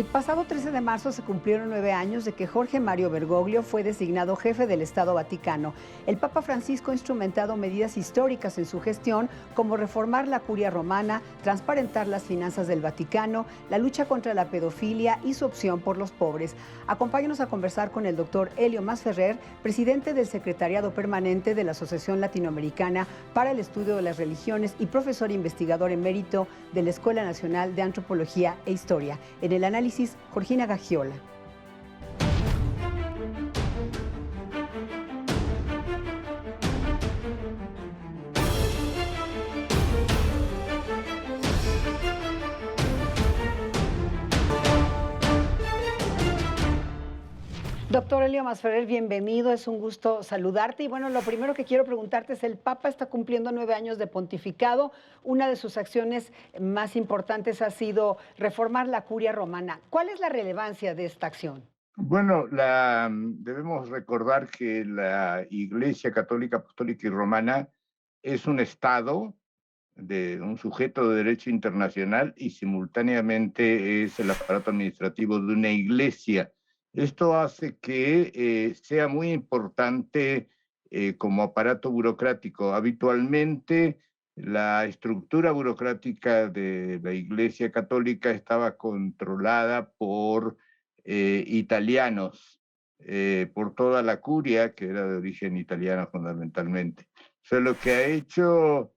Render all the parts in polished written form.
El pasado 13 de marzo se cumplieron 9 años de que Jorge Mario Bergoglio fue designado jefe del Estado Vaticano. El Papa Francisco ha instrumentado medidas históricas en su gestión, como reformar la curia romana, transparentar las finanzas del Vaticano, la lucha contra la pedofilia y su opción por los pobres. Acompáñanos a conversar con el doctor Helio Masferrer, presidente del Secretariado Permanente de la Asociación Latinoamericana para el Estudio de las Religiones y profesor investigador emérito de la Escuela Nacional de Antropología e Historia. En el análisis, Georgina Gagiola. Doctor Helio Masferrer, bienvenido, es un gusto saludarte. Y bueno, lo primero que quiero preguntarte es, el Papa está cumpliendo 9 años de pontificado. Una de sus acciones más importantes ha sido reformar la curia romana. ¿Cuál es la relevancia de esta acción? Bueno, debemos recordar que la Iglesia Católica, Apostólica y Romana es un Estado, de un sujeto de derecho internacional, y simultáneamente es el aparato administrativo de una iglesia. Esto hace que sea muy importante como aparato burocrático. Habitualmente la estructura burocrática de la Iglesia Católica estaba controlada por italianos, por toda la curia, que era de origen italiano fundamentalmente. O sea, lo que ha hecho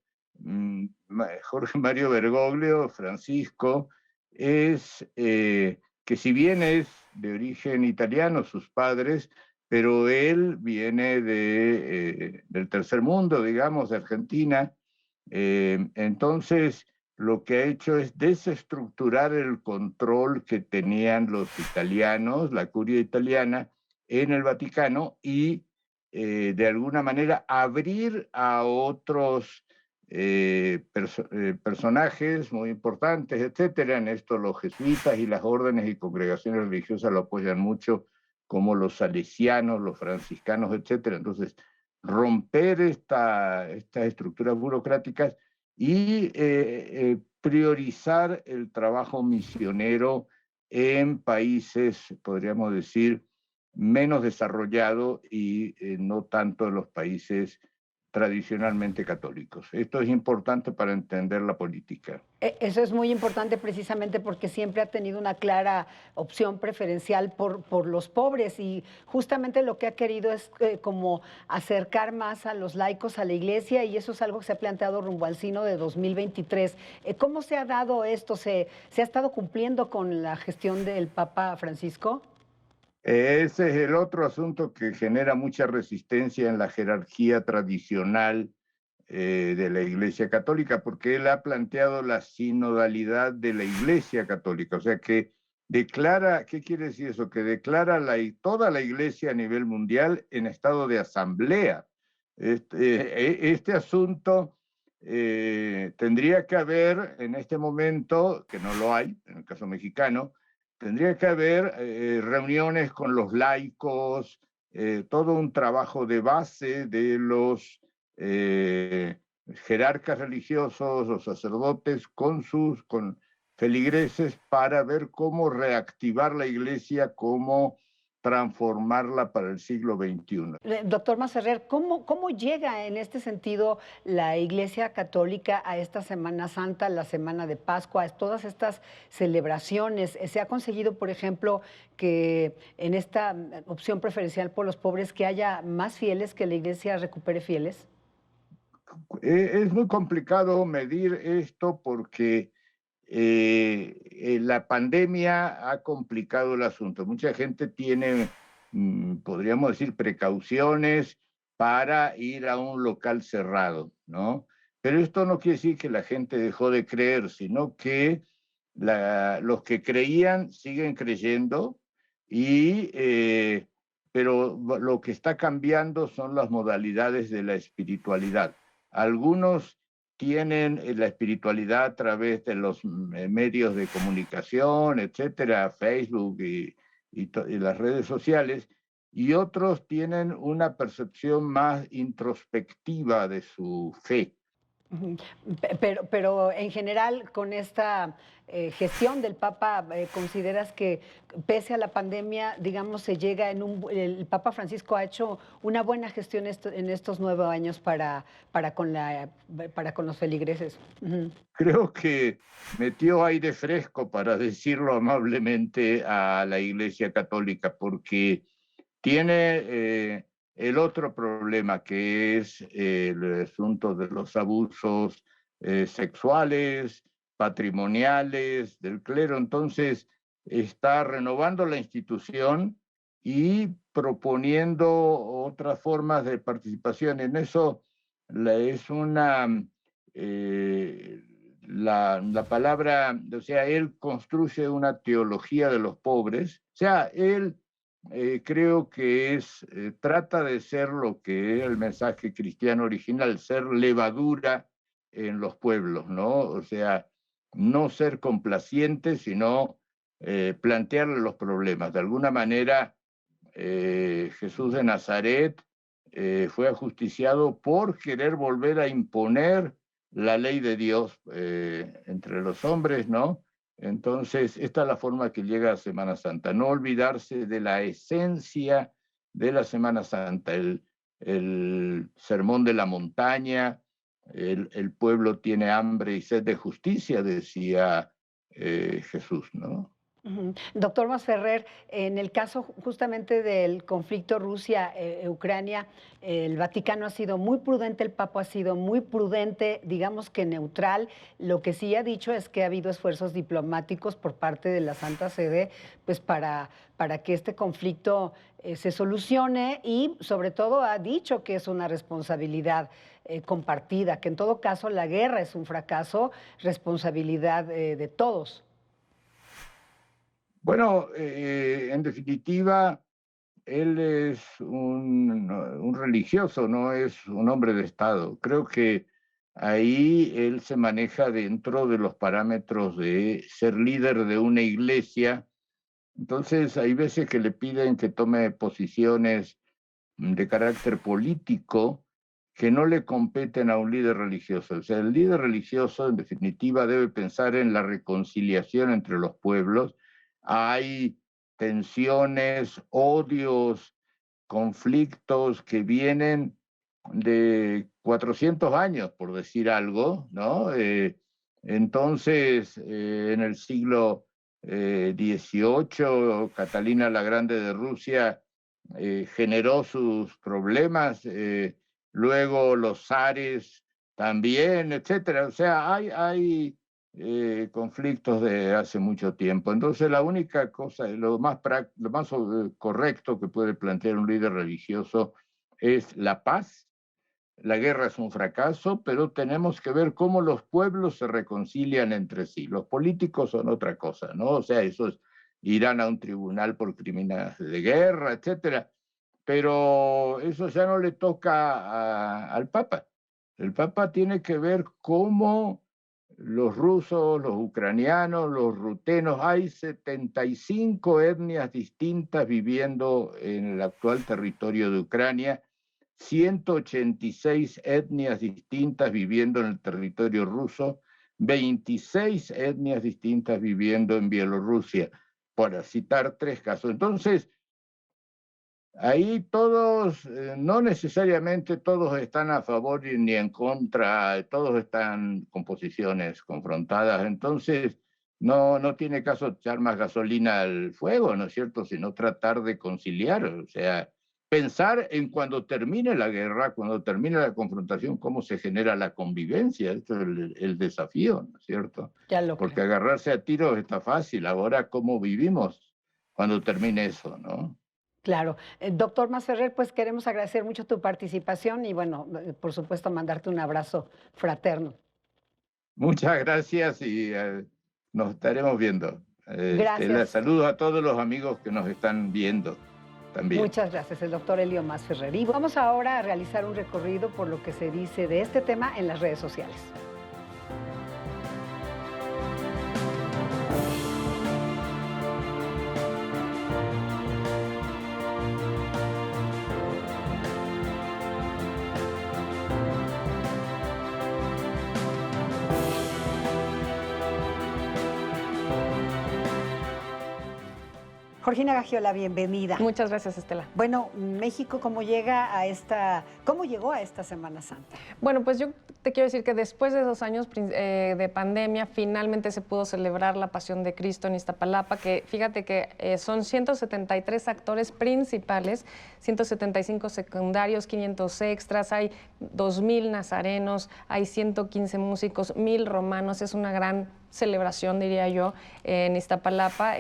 Jorge Mario Bergoglio, Francisco, es que, si bien es de origen italiano, sus padres, pero él viene del tercer mundo, digamos, de Argentina. Entonces, lo que ha hecho es desestructurar el control que tenían los italianos, la curia italiana, en el Vaticano, y de alguna manera abrir a otros personajes muy importantes, etcétera. En esto los jesuitas y las órdenes y congregaciones religiosas lo apoyan mucho, como los salesianos, los franciscanos, etcétera. Entonces, romper estas estructuras burocráticas y priorizar el trabajo misionero en países, podríamos decir, menos desarrollados, y no tanto en los países tradicionalmente católicos. Esto es importante para entender la política. Eso es muy importante, precisamente porque siempre ha tenido una clara opción preferencial por los pobres, y justamente lo que ha querido es como acercar más a los laicos a la iglesia, y eso es algo que se ha planteado rumbo al Sínodo de 2023. ¿Cómo se ha dado esto? ¿Se ha estado cumpliendo con la gestión del Papa Francisco? Ese es el otro asunto que genera mucha resistencia en la jerarquía tradicional de la Iglesia Católica, porque él ha planteado la sinodalidad de la Iglesia Católica, o sea que declara. ¿Qué quiere decir eso? Que declara toda la Iglesia a nivel mundial en estado de asamblea. Este asunto tendría que haber en este momento, que no lo hay, en el caso mexicano. Tendría que haber reuniones con los laicos, todo un trabajo de base de los eh, jerarcas religiosos, los sacerdotes, con feligreses, para ver cómo reactivar la iglesia, cómo transformarla para el siglo XXI. Doctor Masferrer, ¿cómo llega en este sentido la Iglesia Católica a esta Semana Santa, la Semana de Pascua, a todas estas celebraciones? ¿Se ha conseguido, por ejemplo, que en esta opción preferencial por los pobres, que haya más fieles, que la Iglesia recupere fieles? Es muy complicado medir esto porque la pandemia ha complicado el asunto. Mucha gente tiene, podríamos decir, precauciones para ir a un local cerrado, ¿no? Pero esto no quiere decir que la gente dejó de creer, sino que los que creían siguen creyendo, pero lo que está cambiando son las modalidades de la espiritualidad. Algunos tienen la espiritualidad a través de los medios de comunicación, etcétera, Facebook y las redes sociales, y otros tienen una percepción más introspectiva de su fe. Ujú. Pero en general, con esta gestión del Papa, ¿consideras que pese a la pandemia, digamos, se llega el Papa Francisco ha hecho una buena gestión en estos 9 años para con los feligreses? Ujú. Creo que metió aire fresco, para decirlo amablemente, a la Iglesia Católica, porque tiene el otro problema, que es el asunto de los abusos sexuales, patrimoniales, del clero. Entonces, está renovando la institución y proponiendo otras formas de participación. En eso es una... eh, la palabra, o sea, él construye una teología de los pobres, o sea, él creo que trata de ser lo que es el mensaje cristiano original, ser levadura en los pueblos, ¿no? O sea, no ser complaciente, sino plantearle los problemas. De alguna manera, Jesús de Nazaret fue ajusticiado por querer volver a imponer la ley de Dios entre los hombres, ¿no? Entonces, esta es la forma que llega a Semana Santa, no olvidarse de la esencia de la Semana Santa, el sermón de la montaña, el pueblo tiene hambre y sed de justicia, decía Jesús, ¿no? Ujú. Doctor Masferrer, en el caso justamente del conflicto Rusia-Ucrania, el Vaticano ha sido muy prudente, el Papa ha sido muy prudente, digamos que neutral. Lo que sí ha dicho es que ha habido esfuerzos diplomáticos por parte de la Santa Sede, pues para que este conflicto se solucione, y sobre todo ha dicho que es una responsabilidad compartida, que en todo caso la guerra es un fracaso, responsabilidad de todos. Bueno, en definitiva, él es un religioso, no es un hombre de Estado. Creo que ahí él se maneja dentro de los parámetros de ser líder de una iglesia. Entonces, hay veces que le piden que tome posiciones de carácter político que no le competen a un líder religioso. O sea, el líder religioso, en definitiva, debe pensar en la reconciliación entre los pueblos. Hay tensiones, odios, conflictos que vienen de 400 años, por decir algo, ¿no? Entonces, en el siglo XVIII, Catalina la Grande de Rusia generó sus problemas, luego los zares también, etcétera. O sea, hay conflictos de hace mucho tiempo. Entonces, la única cosa, lo más correcto que puede plantear un líder religioso es la paz. La guerra es un fracaso, pero tenemos que ver cómo los pueblos se reconcilian entre sí. Los políticos son otra cosa, ¿no? O sea, esos irán a un tribunal por crímenes de guerra, etcétera. Pero eso ya no le toca al Papa. El Papa tiene que ver cómo los rusos, los ucranianos, los rutenos, hay 75 etnias distintas viviendo en el actual territorio de Ucrania, 186 etnias distintas viviendo en el territorio ruso, 26 etnias distintas viviendo en Bielorrusia, para citar tres casos. Entonces, ahí todos, no necesariamente todos están a favor ni en contra, todos están con posiciones confrontadas. Entonces, no tiene caso echar más gasolina al fuego, ¿no es cierto? Sino tratar de conciliar, o sea, pensar en cuando termine la guerra, cuando termine la confrontación, cómo se genera la convivencia. Esto es el desafío, ¿no es cierto? Ya lo Porque creo. agarrarse a tiros está fácil, ahora cómo vivimos cuando termine eso, ¿no? Claro. Doctor Masferrer, pues queremos agradecer mucho tu participación y bueno, por supuesto, mandarte un abrazo fraterno. Muchas gracias y nos estaremos viendo. Les Gracias. saludo a todos los amigos que nos están viendo también. Muchas gracias, el doctor Elio Masferrer. Y vamos ahora a realizar un recorrido por lo que se dice de este tema en las redes sociales. Georgina Gagiola, bienvenida. Muchas gracias, Estela. Bueno, México, ¿cómo llegó a esta Semana Santa? Bueno, pues yo te quiero decir que después de 2 años de pandemia, finalmente se pudo celebrar la Pasión de Cristo en Iztapalapa, que fíjate que son 173 actores principales, 175 secundarios, 500 extras, hay 2,000 nazarenos, hay 115 músicos, 1,000 romanos, es una gran celebración, diría yo, en Iztapalapa.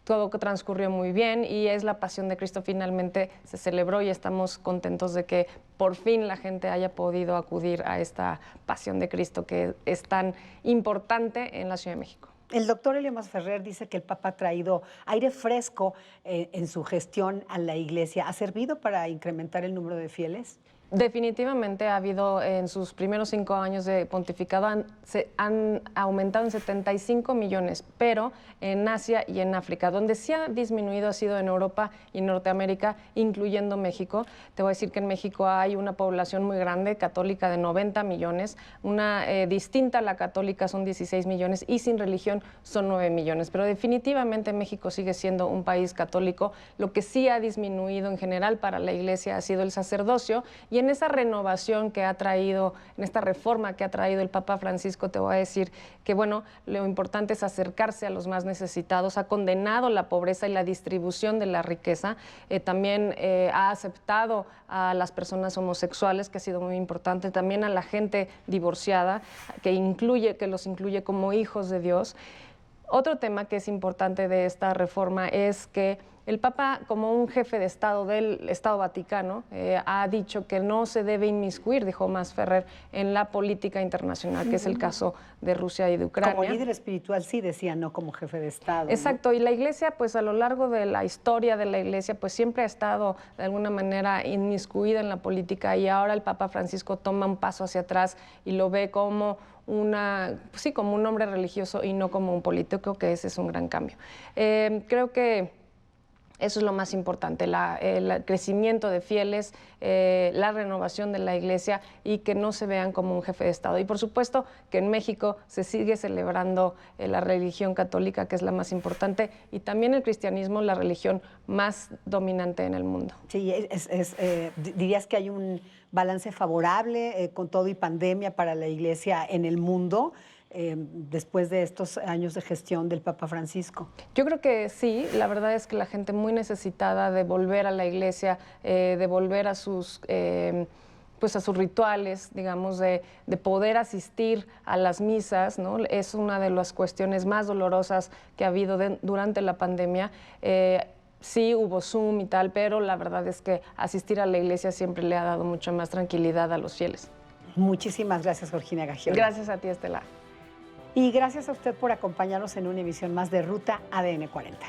Todo transcurrió muy bien y es la Pasión de Cristo, finalmente se celebró y estamos contentos de que por fin la gente haya podido acudir a esta Pasión de Cristo que es tan importante en la Ciudad de México. El doctor Elio Masferrer dice que el Papa ha traído aire fresco en su gestión a la Iglesia. ¿Ha servido para incrementar el número de fieles? Definitivamente ha habido en sus primeros 5 años de pontificado, se han aumentado en 75 millones, pero en Asia y en África. Donde sí ha disminuido ha sido en Europa y Norteamérica, incluyendo México. Te voy a decir que en México hay una población muy grande, católica, de 90 millones, una distinta a la católica son 16 millones y sin religión son 9 millones. Pero definitivamente México sigue siendo un país católico. Lo que sí ha disminuido en general para la Iglesia ha sido el sacerdocio. Y en esa renovación que ha traído, en esta reforma que ha traído el Papa Francisco, te voy a decir que, bueno, lo importante es acercarse a los más necesitados, ha condenado la pobreza y la distribución de la riqueza, también ha aceptado a las personas homosexuales, que ha sido muy importante, también a la gente divorciada, que los incluye como hijos de Dios. Otro tema que es importante de esta reforma es que el Papa, como un jefe de Estado del Estado Vaticano, ha dicho que no se debe inmiscuir, dijo Masferrer, en la política internacional, que es el caso de Rusia y de Ucrania. Como líder espiritual sí decía, no como jefe de Estado. Exacto, ¿no? Y la Iglesia, pues a lo largo de la historia de la Iglesia, pues siempre ha estado de alguna manera inmiscuida en la política y ahora el Papa Francisco toma un paso hacia atrás y lo ve como como un hombre religioso y no como un político, que ese es un gran cambio. Creo que eso es lo más importante, el crecimiento de fieles, la renovación de la Iglesia y que no se vean como un jefe de Estado. Y por supuesto que en México se sigue celebrando la religión católica, que es la más importante, y también el cristianismo, la religión más dominante en el mundo. Sí, ¿dirías que hay un balance favorable con todo y pandemia para la Iglesia en el mundo? Después de estos años de gestión del Papa Francisco? Yo creo que sí, la verdad es que la gente muy necesitada de volver a la Iglesia, de volver a sus rituales, digamos, de poder asistir a las misas, ¿no? Es una de las cuestiones más dolorosas que ha habido durante la pandemia. Sí, hubo Zoom y tal, pero la verdad es que asistir a la Iglesia siempre le ha dado mucha más tranquilidad a los fieles. Muchísimas gracias, Georgina Gagiola. Gracias a ti, Estela. Y gracias a usted por acompañarnos en una emisión más de Ruta ADN 40.